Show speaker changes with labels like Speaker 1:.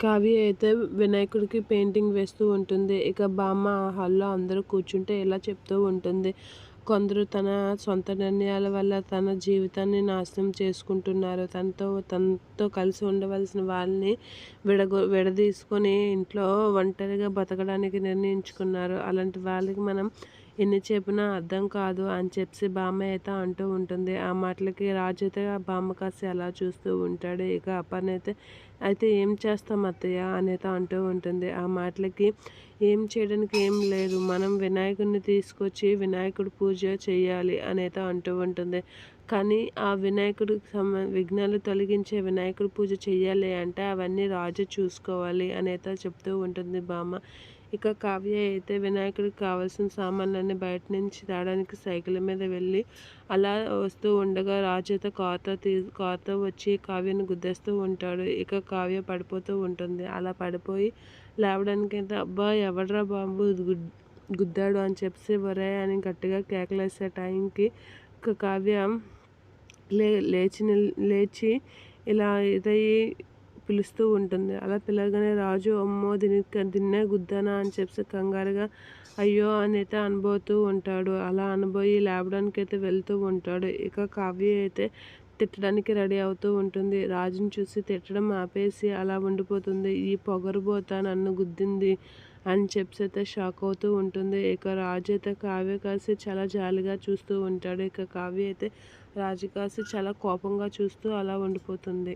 Speaker 1: కావ్య అయితే వినాయకుడికి పెయింటింగ్ వేస్తూ ఉంటుంది. ఇక బామ్మ ఆ హాల్లో అందరూ కూర్చుంటే ఇలా చెప్తూ ఉంటుంది. కొందరు తన సొంత నిర్ణయాల వల్ల తన జీవితాన్ని నాశనం చేసుకుంటున్నారు. తనతో కలిసి ఉండవలసిన వాళ్ళని విడదీసుకొని ఇంట్లో ఒంటరిగా బతకడానికి నిర్ణయించుకున్నారు. అలాంటి వాళ్ళకి మనం ఎన్ని చెప్పినా అర్థం కాదు అని చెప్పి బామ్మ అయితే అంటూ ఉంటుంది. ఆ మాటలకి రాజు అయితే ఆ బామ్మ కాస్త అలా చూస్తూ ఉంటాడు. ఇక అపర్ణ అయితే ఏం చేస్తాం అత్తయ్య అనేది అంటూ ఉంటుంది. ఆ మాటలకి ఏం చేయడానికి ఏం లేదు, మనం వినాయకుడిని తీసుకొచ్చి వినాయకుడి పూజ చేయాలి అనేది అంటూ ఉంటుంది. కానీ ఆ వినాయకుడికి విఘ్నాలు తొలగించే వినాయకుడి పూజ చేయాలి అంటే అవన్నీ రాజు చూసుకోవాలి అనేది చెప్తూ ఉంటుంది బామ్మ. ఇక కావ్య అయితే వినాయకుడికి కావాల్సిన సామాన్లన్నీ బయట నుంచి తేడానికి సైకిల్ మీద వెళ్ళి అలా వస్తూ ఉండగా రాజు అయితే కార్తో వచ్చి కావ్యను గుద్దేస్తూ ఉంటాడు. ఇక కావ్య పడిపోతూ ఉంటుంది. అలా పడిపోయి లేవడానికి అయితే అబ్బా ఎవడ్రా బాబు గుద్దాడు అని చెప్పి ఒరే అని గట్టిగా కేకలేసే టైంకి కావ్య లేచి ఇలా ఇదయ్యి పిలుస్తూ ఉంటుంది. అలా పిలవగానే రాజు అమ్మో దీన్నే గుద్దానా అని చెప్పి కంగారుగా అయ్యో అని అయితే అనబోతూ ఉంటాడు. అలా అనబోయి లేవడానికి అయితే వెళ్తూ ఉంటాడు. ఇక కావ్య అయితే తిట్టడానికి రెడీ అవుతూ ఉంటుంది. రాజుని చూసి తిట్టడం ఆపేసి అలా ఉండిపోతుంది. ఈ పొగరుబోత నన్ను గుద్దింది అని చెప్పి అయితే షాక్ అవుతూ ఉంటుంది. ఇక రాజు అయితే కావ్య కాసి చాలా జాలిగా చూస్తూ ఉంటాడు. ఇక కావ్య అయితే రాజు కాసి చాలా కోపంగా చూస్తూ అలా ఉండిపోతుంది.